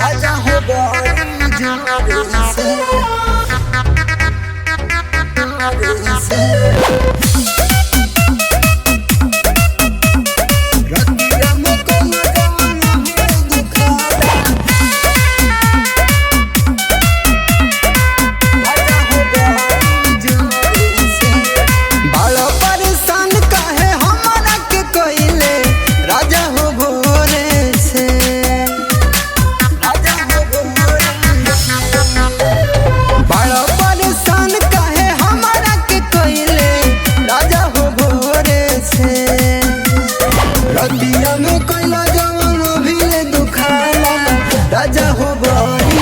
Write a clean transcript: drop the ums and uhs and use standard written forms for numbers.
राजा हो बड़ी जोर से रतिया में कोई गाना भी दुखाता राजा हो बड़ी जोर से बड़ा परेशान काहे हमारा के कोइले राजा हो भोरे से राजा हो भोरे बड़ा परेशान काहे हमारा के कोइले राजा हो भोरे से रतिया में कोइला जवान भी दुखाला राजा हो भोरे